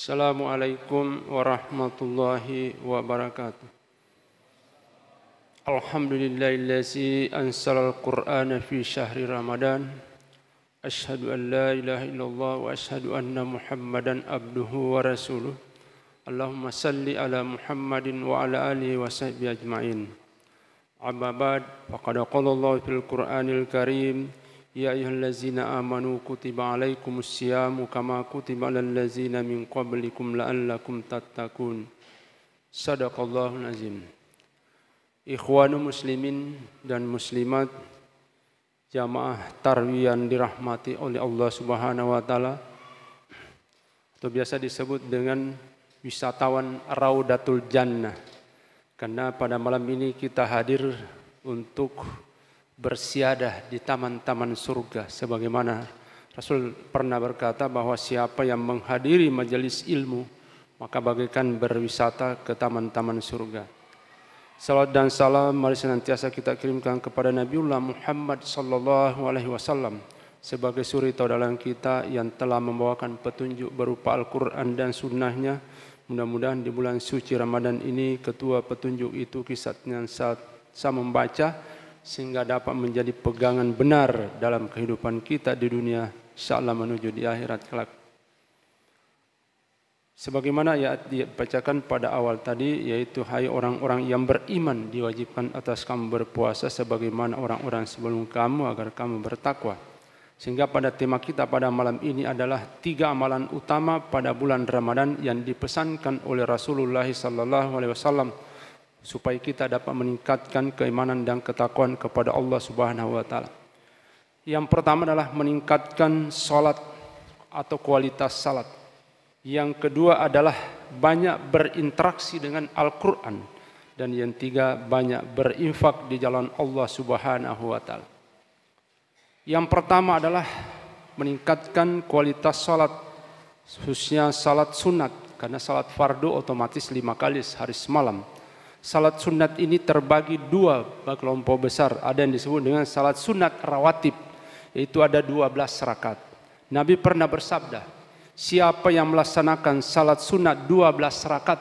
Assalamualaikum warahmatullahi wabarakatuh. Alhamdulillahillazi anzalal Qur'ana fi syahri Ramadan. Asyhadu an la ilaha illallah wa asyhadu anna Muhammadan abduhu wa rasuluh. Allahumma salli ala Muhammadin wa ala alihi wa sahbihi ajma'in. Amma ba'd, faqad qala Allah fil Qur'anil Karim, ya ayyuhallazina amanu kutiba alaikumusyamu kama kutiba alal ladzina min qablikum la'allakum tattaqun. Shadaqallahul azim. Ikhwanu muslimin dan muslimat, jamaah tarwiyah yang dirahmati oleh Allah Subhanahu wa taala, atau biasa disebut dengan wisatawan Raudatul Jannah. Karena pada malam ini kita hadir untuk bersiadah di taman-taman surga, sebagaimana Rasul pernah berkata bahwa siapa yang menghadiri majelis ilmu maka bagaikan berwisata ke taman-taman surga. Salawat dan salam mari senantiasa kita kirimkan kepada Nabiullah Muhammad sallallahu alaihi wasallam sebagai suri tauladan kita yang telah membawakan petunjuk berupa Al-Qur'an dan sunnahnya. Mudah-mudahan di bulan suci Ramadan ini ketua petunjuk itu kisahnya saat saya membaca sehingga dapat menjadi pegangan benar dalam kehidupan kita di dunia, insyaallah menuju di akhirat kelak. Sebagaimana ayat dibacakan pada awal tadi, yaitu hai orang-orang yang beriman, diwajibkan atas kamu berpuasa sebagaimana orang-orang sebelum kamu agar kamu bertakwa. Sehingga pada tema kita pada malam ini adalah 3 amalan utama pada bulan Ramadan yang dipesankan oleh Rasulullah SAW supaya kita dapat meningkatkan keimanan dan ketakwaan kepada Allah Subhanahu wa taala. Yang pertama adalah meningkatkan salat atau kualitas salat. Yang kedua adalah banyak berinteraksi dengan Al-Qur'an, dan yang ketiga banyak berinfak di jalan Allah Subhanahu wa taala. Yang pertama adalah meningkatkan kualitas salat, khususnya salat sunat, karena salat fardu otomatis 5 kali sehari semalam. Salat sunat ini terbagi 2 kelompok besar. Ada yang disebut dengan salat sunat rawatib, yaitu ada 12 rakaat. Nabi pernah bersabda, siapa yang melaksanakan salat sunat 12 rakaat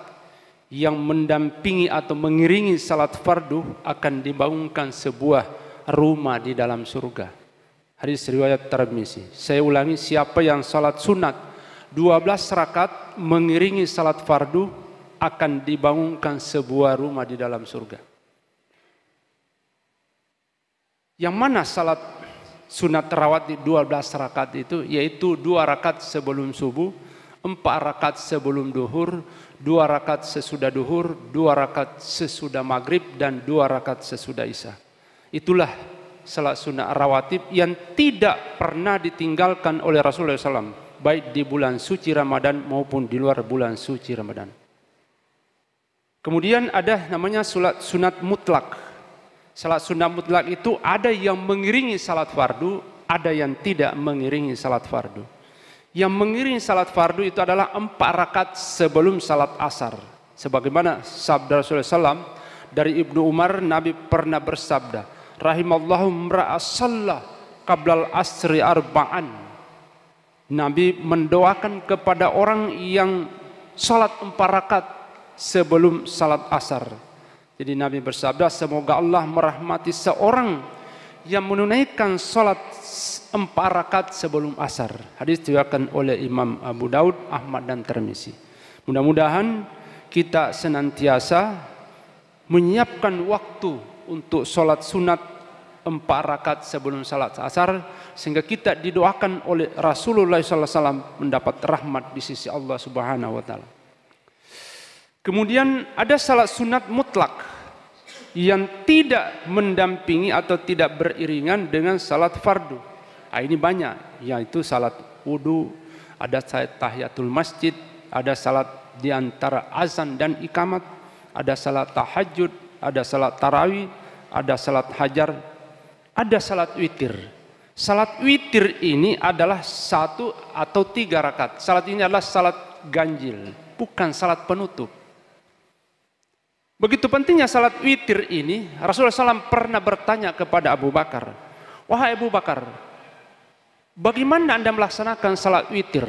yang mendampingi atau mengiringi salat fardu akan dibangunkan sebuah rumah di dalam surga. Hadis riwayat Tirmizi. Saya ulangi, siapa yang salat sunat 12 rakaat mengiringi salat fardu akan dibangunkan sebuah rumah di dalam surga. Yang mana salat sunat rawatib 12 rakaat itu? Yaitu 2 rakaat sebelum subuh, 4 rakaat sebelum duhur, 2 rakaat sesudah duhur, 2 rakaat sesudah maghrib, dan 2 rakaat sesudah isya. Itulah salat sunat rawatib yang tidak pernah ditinggalkan oleh Rasulullah SAW, baik di bulan suci Ramadan maupun di luar bulan suci Ramadan. Kemudian ada namanya salat sunat mutlak. Salat sunat mutlak itu ada yang mengiringi salat fardu, ada yang tidak mengiringi salat fardu. Yang mengiringi salat fardu itu adalah 4 rakaat sebelum salat asar. Sebagaimana sabda Rasulullah SAW dari Ibnu Umar, Nabi pernah bersabda, rahimallahu mra'a shalla qablal asri arba'an. Nabi mendoakan kepada orang yang salat 4 rakaat sebelum salat asar. Jadi Nabi bersabda, semoga Allah merahmati seorang yang menunaikan salat 4 rakaat sebelum asar. Hadis diriwayatkan oleh Imam Abu Daud, Ahmad dan Tirmizi. Mudah-mudahan kita senantiasa menyiapkan waktu untuk salat sunat 4 rakaat sebelum salat asar, sehingga kita didoakan oleh Rasulullah SAW mendapat rahmat di sisi Allah Subhanahu wa taala. Kemudian ada salat sunat mutlak yang tidak mendampingi atau tidak beriringan dengan salat fardu. Nah, ini banyak, yaitu salat wudu, ada salat tahiyatul masjid, ada salat di antara azan dan iqamat, ada salat tahajud, ada salat tarawih, ada salat hajar, ada salat witir. Salat witir ini adalah 1 atau 3 rakaat. Salat ini adalah salat ganjil, bukan salat penutup. Begitu pentingnya salat witir ini, Rasulullah SAW pernah bertanya kepada Abu Bakar, wahai Abu Bakar, bagaimana Anda melaksanakan salat witir?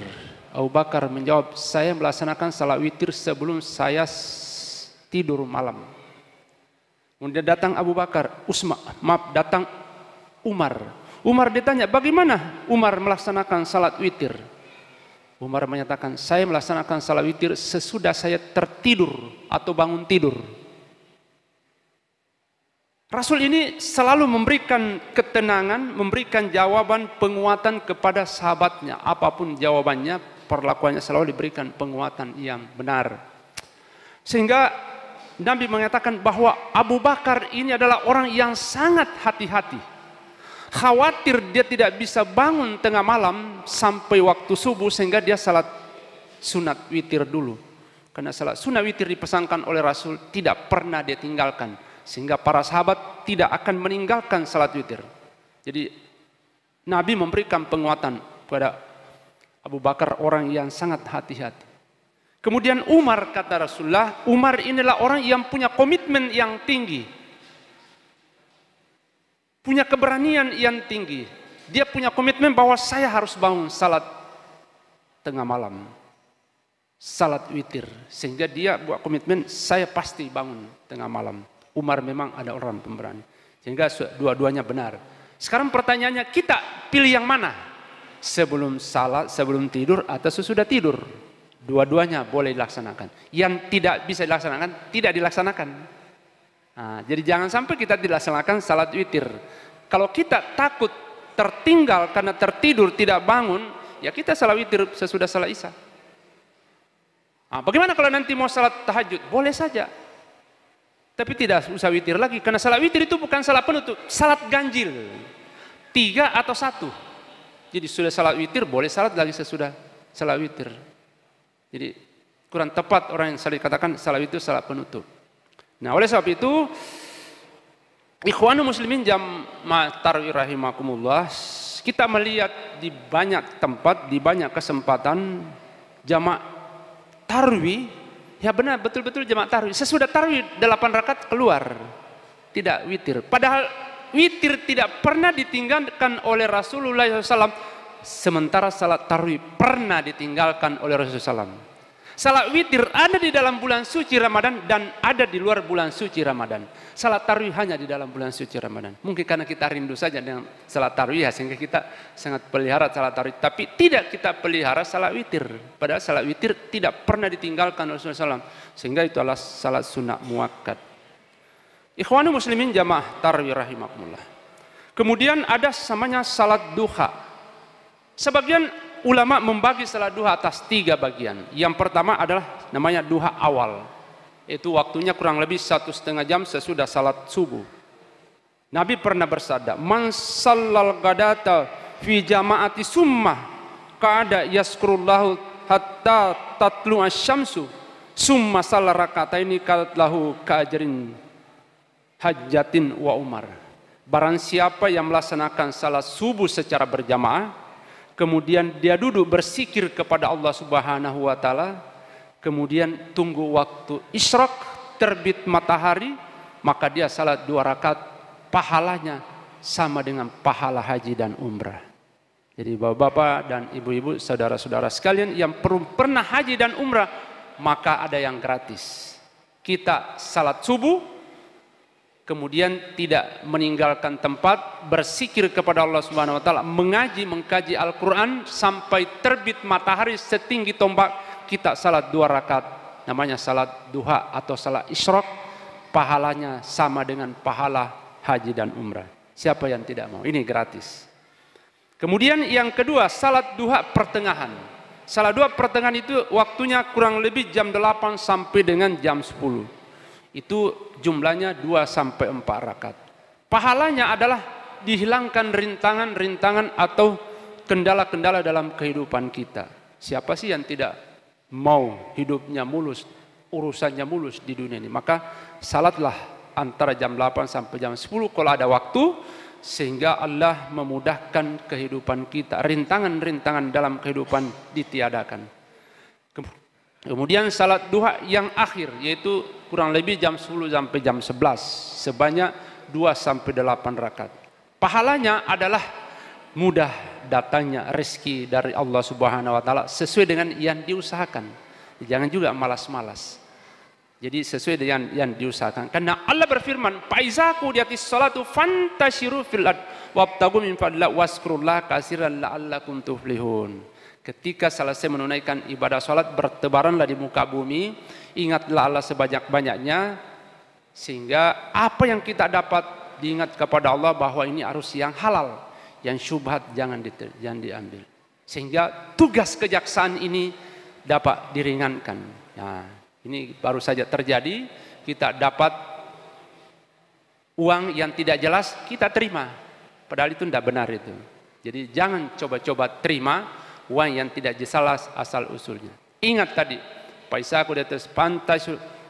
Abu Bakar menjawab, saya melaksanakan salat witir sebelum saya tidur malam. Kemudian datang Abu Bakar, datang Umar. Umar ditanya, bagaimana Umar melaksanakan salat witir? Umar menyatakan, saya melaksanakan salat witir sesudah saya tertidur atau bangun tidur. Rasul ini selalu memberikan ketenangan, memberikan jawaban penguatan kepada sahabatnya. Apapun jawabannya, perlakuannya selalu diberikan penguatan yang benar. Sehingga Nabi mengatakan bahwa Abu Bakar ini adalah orang yang sangat hati-hati. Khawatir dia tidak bisa bangun tengah malam sampai waktu subuh sehingga dia salat sunat witir dulu. Karena salat sunat witir dipesankan oleh Rasul tidak pernah dia tinggalkan. Sehingga para sahabat tidak akan meninggalkan salat witir. Jadi Nabi memberikan penguatan kepada Abu Bakar, orang yang sangat hati-hati. Kemudian Umar, kata Rasulullah, Umar inilah orang yang punya komitmen yang tinggi. Punya keberanian yang tinggi. Dia punya komitmen bahwa saya harus bangun salat tengah malam. Salat witir. Sehingga dia buat komitmen, saya pasti bangun tengah malam. Umar memang ada orang pemberani. Sehingga dua-duanya benar. Sekarang pertanyaannya, kita pilih yang mana? Sebelum salat, sebelum tidur, atau sesudah tidur? Dua-duanya boleh dilaksanakan. Yang tidak bisa dilaksanakan, tidak dilaksanakan. Nah, jadi jangan sampai kita dilaksanakan salat witir. Kalau kita takut tertinggal karena tertidur tidak bangun, ya kita salat witir sesudah salat isya. Nah, bagaimana kalau nanti mau salat tahajud? Boleh saja. Tapi tidak usah witir lagi, karena salat witir itu bukan salat penutup, salat ganjil. 3 atau 1. Jadi sudah salat witir, boleh salat lagi sesudah salat witir. Jadi kurang tepat orang yang selalu dikatakan salat witir salat penutup. Nah, oleh sebab itu, ikhwanul muslimin jamaah tarawih rahimakumullah, kita melihat di banyak tempat, di banyak kesempatan jamaah tarawih, ya benar, betul-betul jamaah tarawih. Sesudah tarawih 8 rakaat keluar, tidak witir. Padahal witir tidak pernah ditinggalkan oleh Rasulullah SAW. Sementara salat tarawih pernah ditinggalkan oleh Rasulullah SAW. Salat witir ada di dalam bulan suci Ramadan dan ada di luar bulan suci Ramadan. Salat tarawih hanya di dalam bulan suci Ramadan. Mungkin karena kita rindu saja dengan salat tarawih, sehingga kita sangat pelihara salat tarawih. Tapi tidak kita pelihara salat witir. Padahal salat witir tidak pernah ditinggalkan Rasulullah SAW. Sehingga itu adalah salat sunnah muakkad. Ikhwanul muslimin jamaah tarawih rahimakumullah. Kemudian ada namanya salat duha. Sebagian ulama membagi salat duha atas 3 bagian. Yang pertama adalah namanya duha awal. Itu waktunya kurang lebih 1,5 jam sesudah salat subuh. Nabi pernah bersabda, "Man shallal ghadata fi jama'ati summah qa'ada yaskurullahu hatta tatlu asy-syamsu summa shalla rakataini qalat lahu ka'ajrin hajjatin wa umar." Barang siapa yang melaksanakan salat subuh secara berjamaah, kemudian dia duduk berzikir kepada Allah Subhanahu wa taala, kemudian tunggu waktu isyraq, terbit matahari, maka dia salat 2 rakaat, pahalanya sama dengan pahala haji dan umrah. Jadi bapak-bapak dan ibu-ibu, saudara-saudara sekalian yang pernah haji dan umrah, maka ada yang gratis. Kita salat subuh, kemudian tidak meninggalkan tempat, berzikir kepada Allah Subhanahu wa taala, mengkaji Al-Qur'an sampai terbit matahari setinggi tombak, kita salat 2 rakaat, namanya salat duha atau salat isyraq, pahalanya sama dengan pahala haji dan umrah. Siapa yang tidak mau? Ini gratis. Kemudian yang kedua, salat duha pertengahan. Salat duha pertengahan itu waktunya kurang lebih jam 8 sampai dengan jam 10. Itu jumlahnya 2 sampai 4 rakaat. Pahalanya adalah dihilangkan rintangan-rintangan atau kendala-kendala dalam kehidupan kita. Siapa sih yang tidak mau hidupnya mulus, urusannya mulus di dunia ini? Maka salatlah antara jam 8 sampai jam 10 kalau ada waktu, sehingga Allah memudahkan kehidupan kita. Rintangan-rintangan dalam kehidupan ditiadakan. Kemudian salat duha yang akhir, yaitu kurang lebih jam 10 sampai jam 11, sebanyak 2 sampai 8 rakaat. Pahalanya adalah mudah datangnya rezeki dari Allah Subhanahu wa taala sesuai dengan yang diusahakan. Jangan juga malas-malas. Jadi sesuai dengan yang diusahakan. Karena Allah berfirman, "Faiza qudiyatis sholatu fantashiru fil ard wabtagu min fadlillah wazkurullaha katsiran la'allakum tuflihun." Ketika selesai menunaikan ibadah salat, bertebaranlah di muka bumi, ingatlah Allah sebanyak-banyaknya, sehingga apa yang kita dapat diingat kepada Allah bahwa ini harus yang halal, yang syubhat jangan diambil. Sehingga tugas kejaksaan ini dapat diringankan. Nah, ini baru saja terjadi, kita dapat uang yang tidak jelas, kita terima. Padahal itu tidak benar itu. Jadi jangan coba-coba terima uang yang tidak jelas asal usulnya. Ingat tadi, Faisaku di atas pantai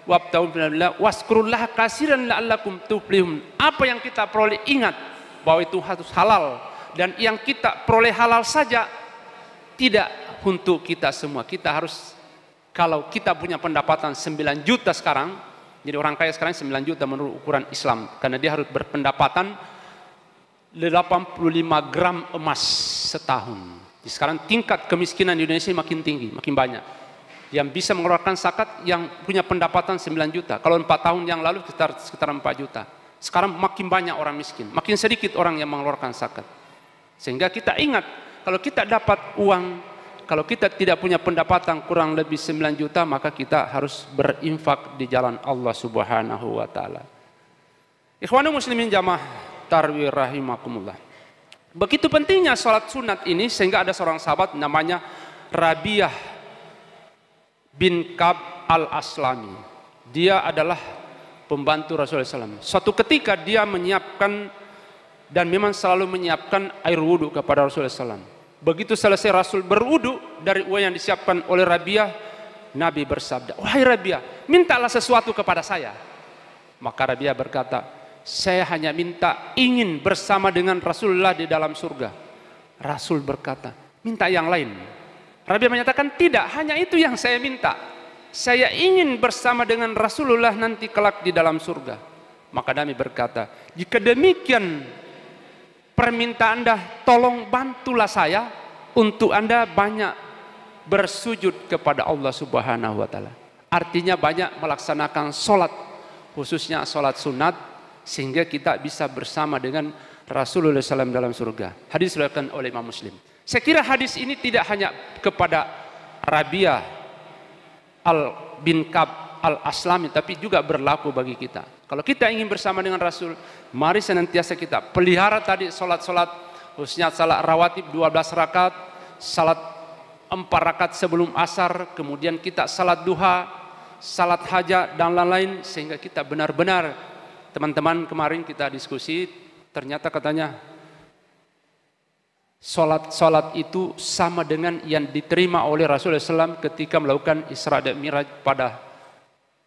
wabtau billah waskurullah katsiran la'allakum tuflihun. Apa yang kita peroleh ingat bahwa itu harus halal, dan yang kita peroleh halal saja tidak untuk kita semua. Kita harus, kalau kita punya pendapatan 9 juta sekarang, jadi orang kaya sekarang 9 juta menurut ukuran Islam, karena dia harus berpendapatan 85 gram emas setahun. Sekarang tingkat kemiskinan di Indonesia makin tinggi, makin banyak. Yang bisa mengeluarkan zakat yang punya pendapatan 9 juta. Kalau 4 tahun yang lalu sekitar 4 juta. Sekarang makin banyak orang miskin, makin sedikit orang yang mengeluarkan zakat. Sehingga kita ingat, kalau kita dapat uang, kalau kita tidak punya pendapatan kurang lebih 9 juta, maka kita harus berinfak di jalan Allah Subhanahu wa taala. Ikhwanul muslimin jamaah tarawih rahimakumullah. Begitu pentingnya sholat sunat ini, sehingga ada seorang sahabat namanya Rabi'ah bin Ka'ab al-Aslami. Dia adalah pembantu Rasulullah SAW. Suatu ketika dia menyiapkan, dan memang selalu menyiapkan air wudhu kepada Rasulullah SAW. Begitu selesai Rasul berwudhu dari uang yang disiapkan oleh Rabi'ah, Nabi bersabda, "Wahai Rabi'ah, mintalah sesuatu kepada saya." Maka Rabi'ah berkata, "Saya hanya minta ingin bersama dengan Rasulullah di dalam surga." Rasul berkata, "Minta yang lain." Rabi'ah menyatakan, "Tidak, hanya itu yang saya minta. Saya ingin bersama dengan Rasulullah nanti kelak di dalam surga." Maka Nabi berkata, "Jika demikian permintaan Anda, tolong bantulah saya untuk Anda banyak bersujud kepada Allah Subhanahu wa taala." Artinya banyak melaksanakan sholat, khususnya sholat sunat, sehingga kita bisa bersama dengan Rasulullah SAW dalam surga. Hadis diriwayatkan oleh Imam Muslim. Saya kira hadis ini tidak hanya kepada Rabi'ah bin Ka'ab al-Aslami, tapi juga berlaku bagi kita. Kalau kita ingin bersama dengan Rasul, mari senantiasa kita pelihara tadi sholat-sholat, khususnya salat rawatib 12 rakaat, salat 4 rakaat sebelum asar, kemudian kita salat duha, salat hajat dan lain-lain, sehingga kita benar-benar, teman-teman kemarin kita diskusi, ternyata katanya sholat itu sama dengan yang diterima oleh Rasulullah SAW ketika melakukan Isra dan Mi'raj pada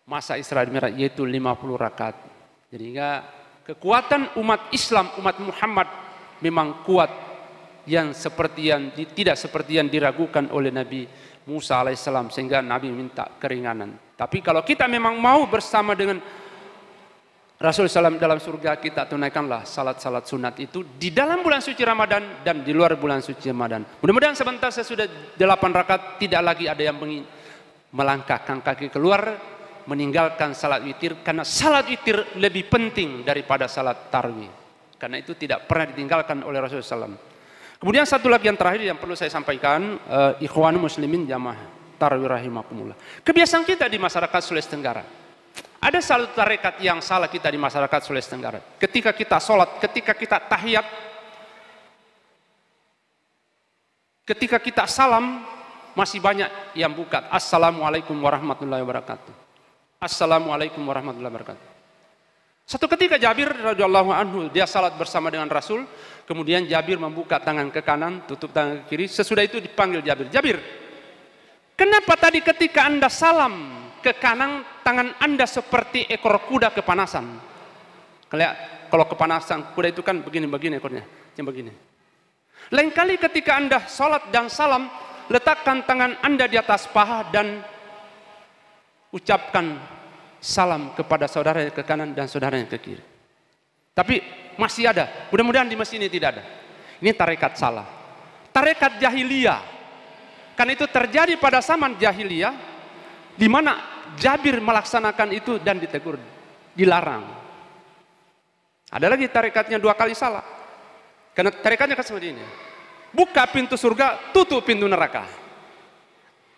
masa Isra dan Mi'raj, yaitu 50 rakaat. Jadi kekuatan umat Islam, umat Muhammad memang kuat, yang tidak seperti yang diragukan oleh Nabi Musa alaihissalam, sehingga Nabi minta keringanan. Tapi kalau kita memang mau bersama dengan Rasulullah SAW dalam surga, kita tunaikanlah salat-salat sunat itu di dalam bulan suci Ramadan dan di luar bulan suci Ramadan. Mudah-mudahan sebentar sesudah 8 rakaat tidak lagi ada yang melangkahkan kaki keluar meninggalkan salat witir, karena salat witir lebih penting daripada salat tarawih. Karena itu tidak pernah ditinggalkan oleh Rasulullah SAW. Kemudian satu lagi yang terakhir yang perlu saya sampaikan, ikhwanul muslimin jamaah tarawih rahimakumullah. Kebiasaan kita di masyarakat Sulawesi Tenggara. Ada satu tarekat yang salah kita di masyarakat Sulawesi Tenggara. Ketika kita sholat, ketika kita tahiyat, ketika kita salam, masih banyak yang buka Assalamualaikum warahmatullahi wabarakatuh. Assalamualaikum warahmatullahi wabarakatuh. Satu ketika Jabir radhiyallahu anhu, dia salat bersama dengan Rasul, kemudian Jabir membuka tangan ke kanan, tutup tangan ke kiri. Sesudah itu dipanggil Jabir, "Jabir, kenapa tadi ketika Anda salam ke kanan, tangan Anda seperti ekor kuda kepanasan?" Kalau kepanasan kuda itu kan begini-begini ekornya, yang begini. Lain kali ketika Anda sholat dan salam, letakkan tangan Anda di atas paha dan ucapkan salam kepada saudara yang ke kanan dan saudara yang ke kiri. Tapi masih ada, mudah-mudahan di masjid ini tidak ada. Ini tarekat salah. Tarekat jahiliyah. Karena itu terjadi pada zaman jahiliyah, di mana Jabir melaksanakan itu dan ditegur, dilarang. Ada lagi tarekatnya 2 kali salah. Karena tarekatnya kan seperti ini. Buka pintu surga, tutup pintu neraka.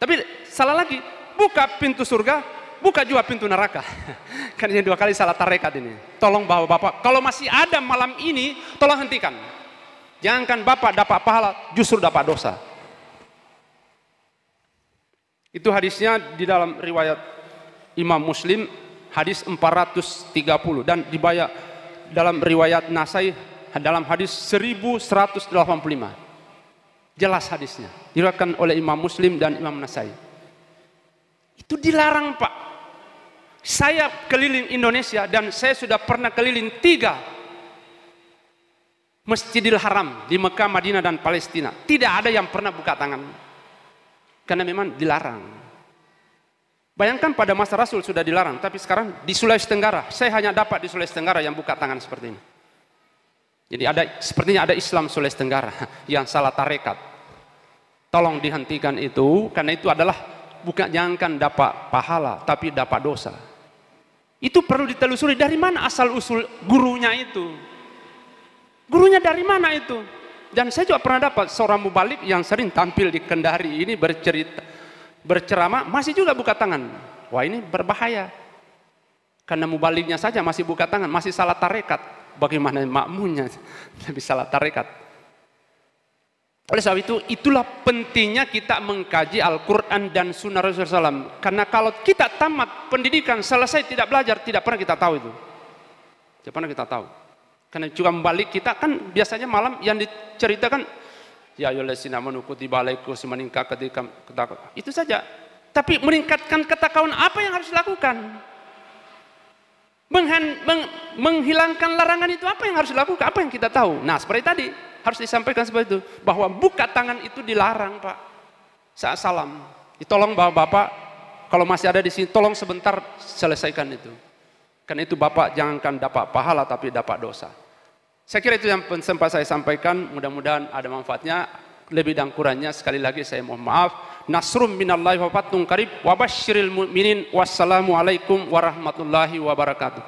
Tapi salah lagi, buka pintu surga, buka juga pintu neraka. Kan ini 2 kali salah tarekat ini. Tolong bapak-bapak, kalau masih ada malam ini, tolong hentikan. Jangankan bapak dapat pahala, justru dapat dosa. Itu hadisnya di dalam riwayat Imam Muslim, hadis 430, dan dibayar dalam riwayat Nasai dalam hadis 1185. Jelas hadisnya, diriwayatkan oleh Imam Muslim dan Imam Nasai. Itu dilarang, Pak. Saya keliling Indonesia dan saya sudah pernah keliling 3 Masjidil Haram di Mekah, Madinah dan Palestina. Tidak ada yang pernah buka tangan. Karena memang dilarang. Bayangkan pada masa Rasul sudah dilarang, tapi sekarang di Sulawesi Tenggara, saya hanya dapat di Sulawesi Tenggara yang buka tangan seperti ini. Jadi sepertinya ada Islam Sulawesi Tenggara yang salah tarekat. Tolong dihentikan itu, karena itu adalah bukan jangankan dapat pahala, tapi dapat dosa. Itu perlu ditelusuri dari mana asal usul gurunya itu. Gurunya dari mana itu? Dan saya juga pernah dapat seorang mubalik yang sering tampil di Kendari ini berceramah, masih juga buka tangan. Wah, ini berbahaya. Karena mubaliknya saja masih buka tangan, masih salah tarekat. Bagaimana makmunya lebih salah tarekat. Oleh sebab itu, itulah pentingnya kita mengkaji Al-Quran dan Sunnah Rasulullah SAW. Karena kalau kita tamat pendidikan, selesai tidak belajar, tidak pernah kita tahu itu. Tidak pernah kita tahu. Karena juga membalik kita kan biasanya malam yang diceritakan ya ayyuhallazina amanu kutiba alaikum meningkat ketika itu saja. Tapi meningkatkan ketakwaan apa yang harus dilakukan? Menghilangkan larangan itu apa yang harus dilakukan? Apa yang kita tahu? Nah, seperti tadi harus disampaikan seperti itu, bahwa buka tangan itu dilarang, Pak. Saat salam. Tolong bapak-bapak kalau masih ada di sini tolong sebentar selesaikan itu. Karena itu Bapak jangankan dapat pahala tapi dapat dosa. Saya kira itu yang sempat saya sampaikan, mudah-mudahan ada manfaatnya. Lebih dan kurangnya sekali lagi saya mohon maaf. Nasrum minallahi wa fathun qarib wa basyiril mu'minin. Wassalamualaikum warahmatullahi wabarakatuh.